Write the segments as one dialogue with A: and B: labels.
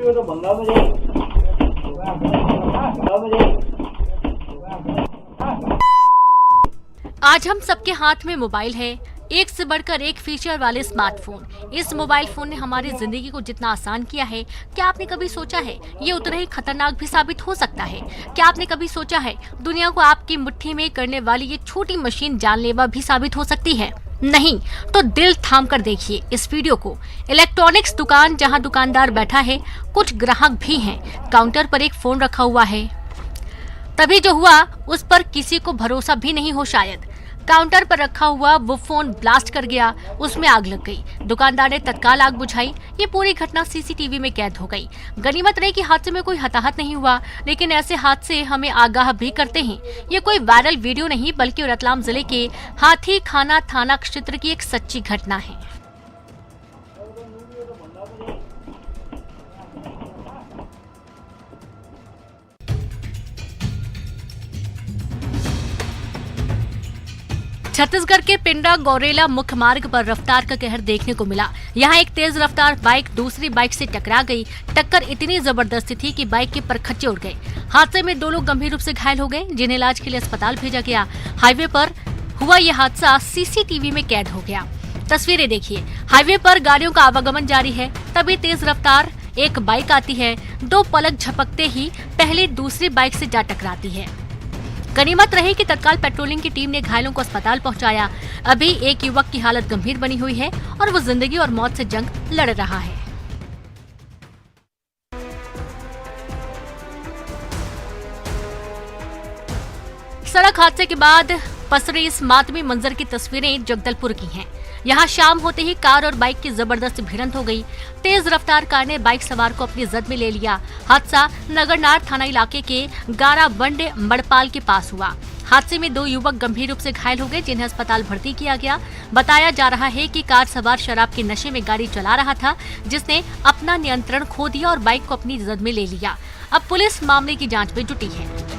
A: आज हम सबके हाथ में मोबाइल है, एक से बढ़कर एक फीचर वाले स्मार्टफोन। इस मोबाइल फोन ने हमारी जिंदगी को जितना आसान किया है, क्या आपने कभी सोचा है ये उतना ही खतरनाक भी साबित हो सकता है? क्या आपने कभी सोचा है दुनिया को आपकी मुट्ठी में करने वाली ये छोटी मशीन जानलेवा भी साबित हो सकती है? नहीं तो दिल थाम कर देखिए इस वीडियो को। इलेक्ट्रॉनिक्स दुकान जहां दुकानदार बैठा है, कुछ ग्राहक भी हैं, काउंटर पर एक फोन रखा हुआ है। तभी जो हुआ उस पर किसी को भरोसा भी नहीं हो शायद। काउंटर पर रखा हुआ वो फोन ब्लास्ट कर गया, उसमें आग लग गई। दुकानदार ने तत्काल आग बुझाई। ये पूरी घटना सीसीटीवी में कैद हो गई। गनीमत रही कि हादसे में कोई हताहत नहीं हुआ, लेकिन ऐसे हादसे हमें आगाह भी करते हैं। ये कोई वायरल वीडियो नहीं बल्कि रतलाम जिले के हाथी खाना थाना क्षेत्र की एक सच्ची घटना है। छत्तीसगढ़ के पिंडा गौरेला मुख्य मार्ग पर रफ्तार का कहर देखने को मिला। यहाँ एक तेज रफ्तार बाइक दूसरी बाइक से टकरा गई। टक्कर इतनी जबरदस्त थी कि बाइक के परखच्चे उड़ गए। हादसे में 2 लोग गंभीर रूप से घायल हो गए, जिन्हें इलाज के लिए अस्पताल भेजा गया। हाईवे पर हुआ यह हादसा सीसीटीवी में कैद हो गया। तस्वीरें देखिए। हाईवे पर गाड़ियों का आवागमन जारी है, तभी तेज रफ्तार एक बाइक आती है। 2 पलक झपकते ही पहले दूसरी बाइक से जा टकराती है। गनीमत रही कि तत्काल पेट्रोलिंग की टीम ने घायलों को अस्पताल पहुंचाया। अभी एक युवक की हालत गंभीर बनी हुई है और वो जिंदगी और मौत से जंग लड़ रहा है। सड़क हादसे के बाद पसरे इस मातमी मंजर की तस्वीरें जगदलपुर की हैं। यहाँ शाम होते ही कार और बाइक की जबरदस्त भिड़ंत हो गई। तेज रफ्तार कार ने बाइक सवार को अपनी जद में ले लिया। हादसा नगरनार थाना इलाके के गाराबंड मड़पाल के पास हुआ। हादसे में 2 युवक गंभीर रूप से घायल हो गए, जिन्हें अस्पताल भर्ती किया गया। बताया जा रहा है कि कार सवार शराब के नशे में गाड़ी चला रहा था, जिसने अपना नियंत्रण खो दिया और बाइक को अपनी जद में ले लिया। अब पुलिस मामले की जाँच में जुटी है।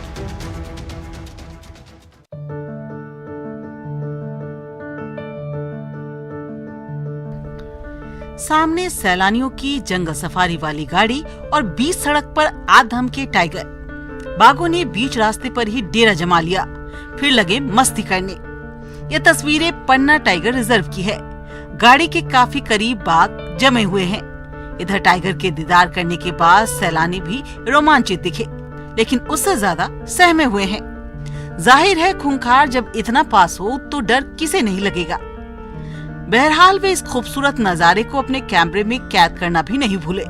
B: सामने सैलानियों की जंगल सफारी वाली गाड़ी और बीच सड़क पर आधम के टाइगर। बाघों ने बीच रास्ते पर ही डेरा जमा लिया, फिर लगे मस्ती करने। ये तस्वीरें पन्ना टाइगर रिजर्व की है। गाड़ी के काफी करीब बाघ जमे हुए हैं। इधर टाइगर के दीदार करने के बाद सैलानी भी रोमांचित दिखे, लेकिन उससे ज्यादा सहमे हुए हैं। जाहिर है खूंखार जब इतना पास हो तो डर किसे नहीं लगेगा। बहरहाल वे इस खूबसूरत नजारे को अपने कैमरे में कैद करना भी नहीं भूले।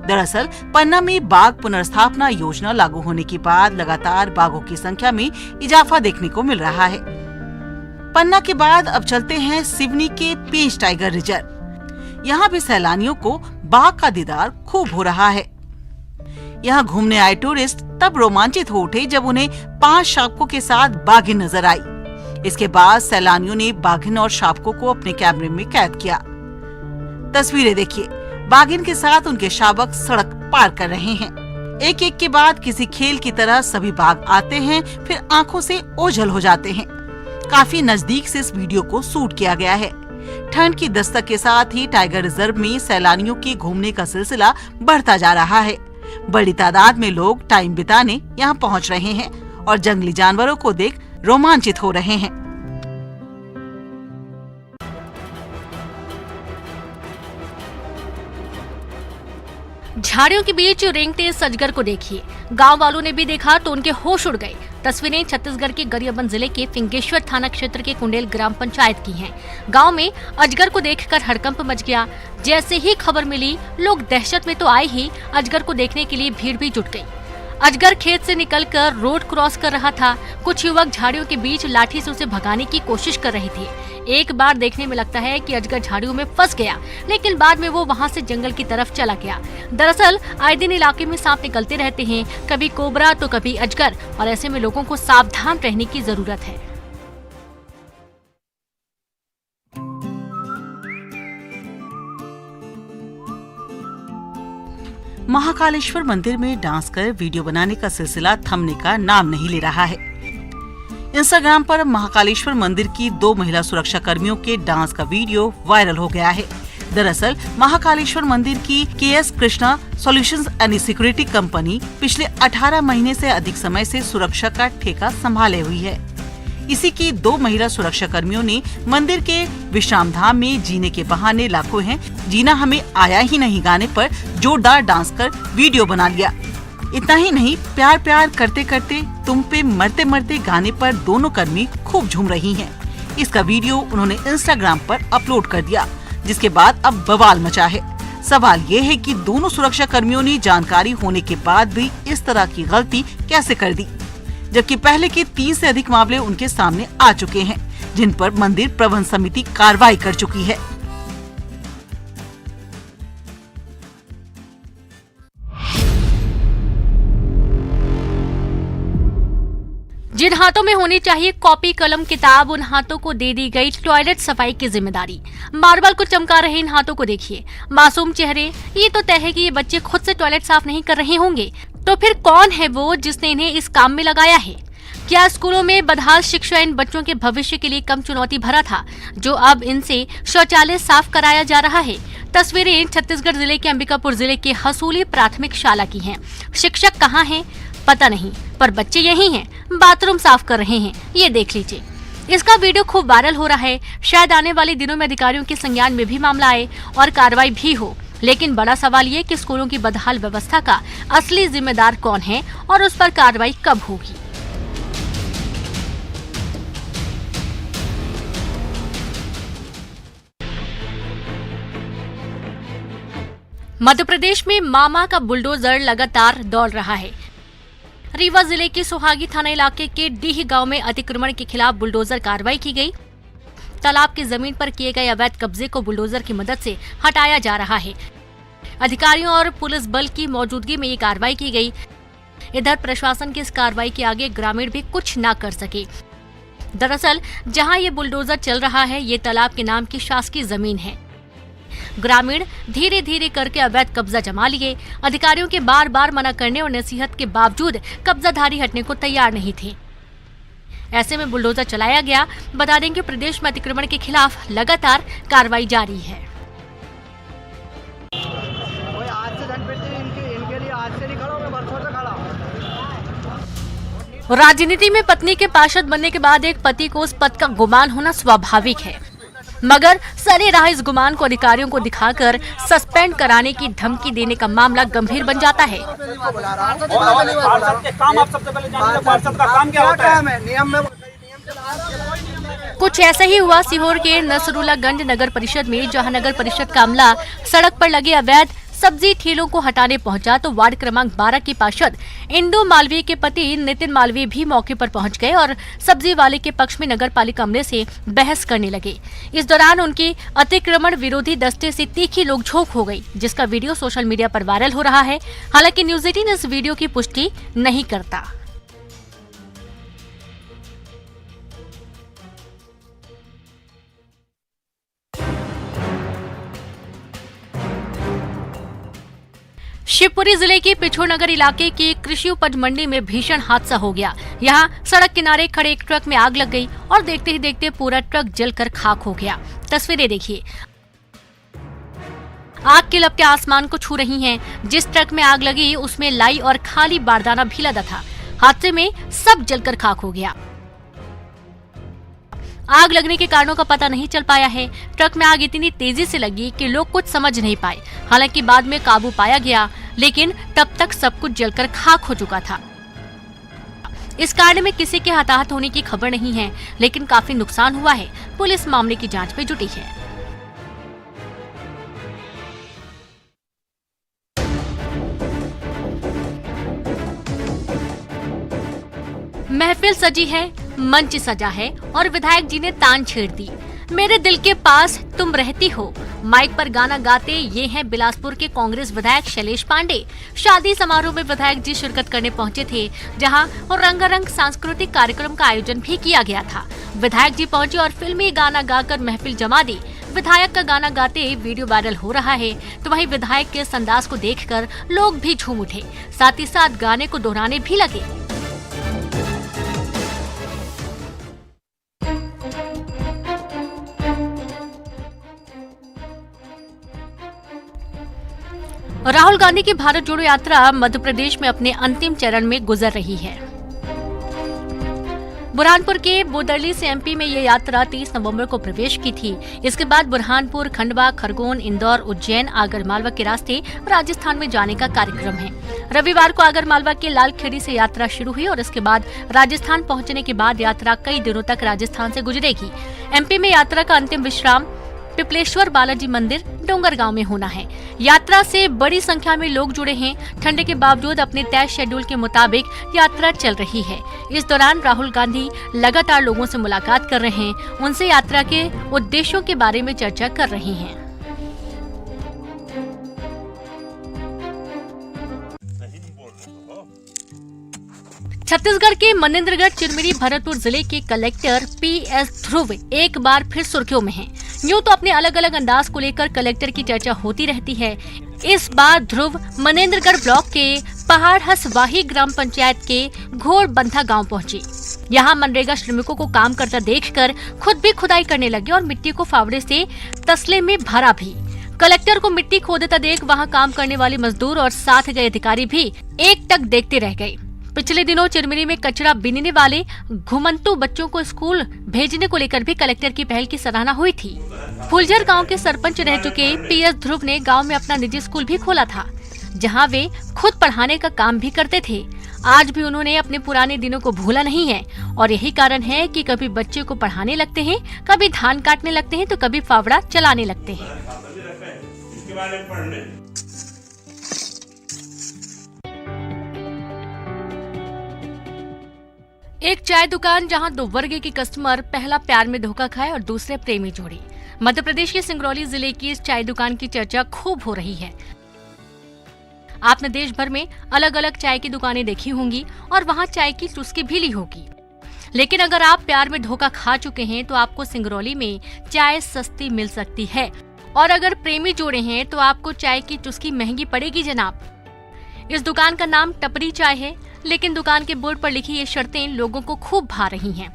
B: दरअसल पन्ना में बाघ पुनर्स्थापना योजना लागू होने के बाद लगातार बाघों की संख्या में इजाफा देखने को मिल रहा है। पन्ना के बाद अब चलते हैं सिवनी के पेंच टाइगर रिजर्व। यहाँ भी सैलानियों को बाघ का दीदार खूब हो रहा है। यहाँ घूमने आए टूरिस्ट तब रोमांचित हो उठे जब उन्हें 5 शावकों के साथ बाघिन नजर आई। इसके बाद सैलानियों ने बाघिन और शावकों को अपने कैमरे में कैद किया। तस्वीरें देखिए। बाघिन के साथ उनके शावक सड़क पार कर रहे हैं। एक एक के बाद किसी खेल की तरह सभी बाघ आते हैं, फिर आंखों से ओझल हो जाते हैं। काफी नजदीक से इस वीडियो को शूट किया गया है। ठंड की दस्तक के साथ ही टाइगर रिजर्व में सैलानियों के घूमने का सिलसिला बढ़ता जा रहा है। बड़ी तादाद में लोग टाइम बिताने यहाँ पहुँच रहे हैं और जंगली जानवरों को देख रोमांचित हो रहे हैं।
A: झाड़ियों के बीच रेंगते इस अजगर को देखिए। गांव वालों ने भी देखा तो उनके होश उड़ गए। तस्वीरें छत्तीसगढ़ के गरियाबंद जिले के फिंगेश्वर थाना क्षेत्र के कुंडेल ग्राम पंचायत की हैं। गांव में अजगर को देखकर हड़कंप मच गया। जैसे ही खबर मिली, लोग दहशत में तो आए ही, अजगर को देखने के लिए भीड़ भी जुट गई। अजगर खेत से निकलकर रोड क्रॉस कर रहा था। कुछ युवक झाड़ियों के बीच लाठी से उसे भगाने की कोशिश कर रहे थे। एक बार देखने में लगता है कि अजगर झाड़ियों में फंस गया, लेकिन बाद में वो वहां से जंगल की तरफ चला गया। दरअसल आए दिन इलाके में सांप निकलते रहते हैं, कभी कोबरा तो कभी अजगर, और ऐसे में लोगों को सावधान रहने की जरूरत है।
B: महाकालेश्वर मंदिर में डांस कर वीडियो बनाने का सिलसिला थमने का नाम नहीं ले रहा है। इंस्टाग्राम पर महाकालेश्वर मंदिर की 2 महिला सुरक्षा कर्मियों के डांस का वीडियो वायरल हो गया है, दरअसल महाकालेश्वर मंदिर की KS Krishna solutions and security company पिछले 18 महीने से अधिक समय से सुरक्षा का ठेका संभाले हुई है। इसी की 2 महिला सुरक्षा कर्मियों ने मंदिर के विश्राम धाम में जीने के बहाने लाखों हैं जीना हमें आया ही नहीं गाने पर जोरदार डांस कर वीडियो बना लिया। इतना ही नहीं, प्यार प्यार करते करते तुम पे मरते मरते गाने पर दोनों कर्मी खूब झूम रही हैं। इसका वीडियो उन्होंने इंस्टाग्राम पर अपलोड कर दिया, जिसके बाद अब बवाल मचा है। सवाल ये है कि दोनों सुरक्षा कर्मियों ने जानकारी होने के बाद भी इस तरह की गलती कैसे कर दी, जबकि पहले के 3 से अधिक मामले उनके सामने आ चुके हैं, जिन पर मंदिर प्रबंध समिति कार्रवाई कर चुकी है।
A: जिन हाथों में होनी चाहिए कॉपी कलम किताब, उन हाथों को दे दी गई टॉयलेट सफाई की जिम्मेदारी। मार्बल को चमका रहे इन हाथों को देखिए, मासूम चेहरे। ये तो तय है कि ये बच्चे खुद से टॉयलेट साफ नहीं कर रहे होंगे, तो फिर कौन है वो जिसने इन्हें इस काम में लगाया है? क्या स्कूलों में बदहाल शिक्षा इन बच्चों के भविष्य के लिए कम चुनौती भरा था, जो अब इनसे शौचालय साफ कराया जा रहा है? तस्वीरें छत्तीसगढ़ जिले के अंबिकापुर जिले के हसूली प्राथमिक शाला की हैं। शिक्षक कहाँ हैं पता नहीं, पर बच्चे यही हैं, बाथरूम साफ कर रहे हैं। ये देख लीजिए। इसका वीडियो खूब वायरल हो रहा है। शायद आने वाले दिनों में अधिकारियों के संज्ञान में भी मामला आए और कार्रवाई भी हो। लेकिन बड़ा सवाल ये कि स्कूलों की बदहाल व्यवस्था का असली जिम्मेदार कौन है और उस पर कार्रवाई कब होगी? मध्य प्रदेश में मामा का बुलडोजर लगातार दौड़ रहा है। रीवा जिले के सुहागी थाना इलाके के डीह गांव में अतिक्रमण के खिलाफ बुलडोजर कार्रवाई की गई। तालाब की जमीन पर किए गए अवैध कब्जे को बुलडोजर की मदद से हटाया जा रहा है। अधिकारियों और पुलिस बल की मौजूदगी में ये कार्रवाई की गई। इधर प्रशासन की इस कार्रवाई के आगे ग्रामीण भी कुछ न कर सके। दरअसल जहां ये बुलडोजर चल रहा है, ये तालाब के नाम की शासकीय जमीन है। ग्रामीण धीरे धीरे करके अवैध कब्जा जमा लिए। अधिकारियों के बार बार मना करने और नसीहत के बावजूद कब्जाधारी हटने को तैयार नहीं थे। ऐसे में बुलडोजर चलाया गया। बता दें कि प्रदेश में अतिक्रमण के खिलाफ लगातार कार्रवाई जारी है। राजनीति में पत्नी के पार्षद बनने के बाद एक पति को उस पद का गुमान होना स्वाभाविक है, मगर सरेराह इस गुमान को अधिकारियों को दिखाकर सस्पेंड कराने की धमकी देने का मामला गंभीर बन जाता है। कुछ ऐसा ही हुआ सीहोर के नसरुल्लागंज नगर परिषद में, जहां नगर परिषद का अमला सड़क पर लगे अवैध सब्जी ठेलों को हटाने पहुंचा तो वार्ड क्रमांक 12 की पार्षद इंदु मालवीय के पति नितिन मालवीय भी मौके पर पहुंच गए और सब्जी वाले के पक्ष में नगर पालिका अमले से बहस करने लगे। इस दौरान उनकी अतिक्रमण विरोधी दस्ते से तीखी नोकझोंक हो गई, जिसका वीडियो सोशल मीडिया पर वायरल हो रहा है। हालांकि न्यूज 18 इस वीडियो की पुष्टि नहीं करता। शिवपुरी जिले के पिछोरनगर इलाके की कृषि उपज मंडी में भीषण हादसा हो गया। यहाँ सड़क किनारे खड़े एक ट्रक में आग लग गई और देखते ही देखते पूरा ट्रक जलकर खाक हो गया। तस्वीरें देखिए। आग की लपटें आसमान को छू रही हैं। जिस ट्रक में आग लगी उसमें लाई और खाली बारदाना भी लदा था। हादसे में सब जलकर खाक हो गया। आग लगने के कारणों का पता नहीं चल पाया है। ट्रक में आग इतनी तेजी से लगी कि लोग कुछ समझ नहीं पाए। हालांकि बाद में काबू पाया गया, लेकिन तब तक सब कुछ जलकर खाक हो चुका था। इस कांड में किसी के हताहत होने की खबर नहीं है, लेकिन काफी नुकसान हुआ है। पुलिस मामले की जांच में जुटी है। महफिल सजी है, मंच सजा है और विधायक जी ने तान छेड़ दी। मेरे दिल के पास तुम रहती हो। माइक पर गाना गाते ये हैं बिलासपुर के कांग्रेस विधायक शैलेश पांडे। शादी समारोह में विधायक जी शिरकत करने पहुंचे थे, जहां रंगारंग सांस्कृतिक कार्यक्रम का आयोजन भी किया गया था। विधायक जी पहुंचे और फिल्मी गाना गाकर महफिल जमा दी। विधायक का गाना गाते वीडियो वायरल हो रहा है, तो वहीं विधायक के इस अंदाज को देखकर लोग भी झूम उठे, साथ ही साथ गाने को दोहराने भी लगे। राहुल गांधी की भारत जोड़ो यात्रा मध्य प्रदेश में अपने अंतिम चरण में गुजर रही है। बुरहानपुर के बोदरली से एमपी में ये यात्रा 30 नवंबर को प्रवेश की थी। इसके बाद बुरहानपुर, खंडवा, खरगोन, इंदौर, उज्जैन, आगरमालवा के रास्ते राजस्थान में जाने का कार्यक्रम है। रविवार को आगरमालवा के लालखेड़ी से यात्रा शुरू हुई और इसके बाद राजस्थान पहुंचने के बाद यात्रा कई दिनों तक राजस्थान से गुजरेगी। एमपी में यात्रा का अंतिम विश्राम पिपलेश्वर बालाजी मंदिर डोंगरगांव में होना है। यात्रा से बड़ी संख्या में लोग जुड़े हैं। ठंड के बावजूद अपने तय शेड्यूल के मुताबिक यात्रा चल रही है। इस दौरान राहुल गांधी लगातार लोगों से मुलाकात कर रहे हैं, उनसे यात्रा के उद्देश्यों के बारे में चर्चा कर रहे हैं। छत्तीसगढ़ के मनेन्द्रगढ़, चिरमिरी, भरतपुर जिले के कलेक्टर पीएस ध्रुव एक बार फिर सुर्खियों में हैं। यूं तो अपने अलग अलग अंदाज को लेकर कलेक्टर की चर्चा होती रहती है। इस बार ध्रुव मनेन्द्रगढ़ ब्लॉक के पहाड़ हसवाही ग्राम पंचायत के घोड़बंधा गांव पहुंचे। यहां मनरेगा श्रमिकों को काम करता देखकर खुद भी खुदाई करने लगे और मिट्टी को फावड़े से तसले में भरा भी। कलेक्टर को मिट्टी खोदता देख वहां काम करने वाले मजदूर और साथ गए अधिकारी भी एकटक देखते रह गए। पिछले दिनों चिरमिरी में कचरा बीनने वाले घुमंतु बच्चों को स्कूल भेजने को लेकर भी कलेक्टर की पहल की सराहना हुई थी। फुलझर गांव के सरपंच रह चुके पीएस ध्रुव ने गांव में अपना निजी स्कूल भी खोला था, जहां वे खुद पढ़ाने का काम भी करते थे। आज भी उन्होंने अपने पुराने दिनों को भूला नहीं है और यही कारण है कि कभी बच्चे को पढ़ाने लगते हैं, कभी धान काटने लगते हैं तो कभी फावड़ा चलाने लगते हैं। एक चाय दुकान जहां दो वर्ग के कस्टमर, पहला प्यार में धोखा खाए और दूसरे प्रेमी जोड़ी। मध्य प्रदेश के सिंगरौली जिले की इस चाय दुकान की चर्चा खूब हो रही है। आपने देश भर में अलग अलग चाय की दुकानें देखी होंगी और वहां चाय की चुस्की भी ली होगी, लेकिन अगर आप प्यार में धोखा खा चुके हैं तो आपको सिंगरौली में चाय सस्ती मिल सकती है और अगर प्रेमी जोड़े हैं तो आपको चाय की चुस्की महंगी पड़ेगी जनाब। इस दुकान का नाम टपरी चाय है, लेकिन दुकान के बोर्ड पर लिखी ये शर्तें लोगों को खूब भा रही हैं।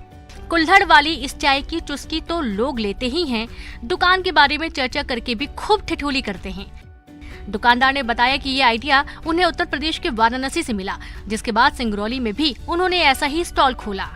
A: कुल्हड़ वाली इस चाय की चुस्की तो लोग लेते ही हैं, दुकान के बारे में चर्चा करके भी खूब ठिठोली करते हैं। दुकानदार ने बताया कि ये आइडिया उन्हें उत्तर प्रदेश के वाराणसी से मिला, जिसके बाद सिंगरौली में भी उन्होंने ऐसा ही स्टॉल खोला।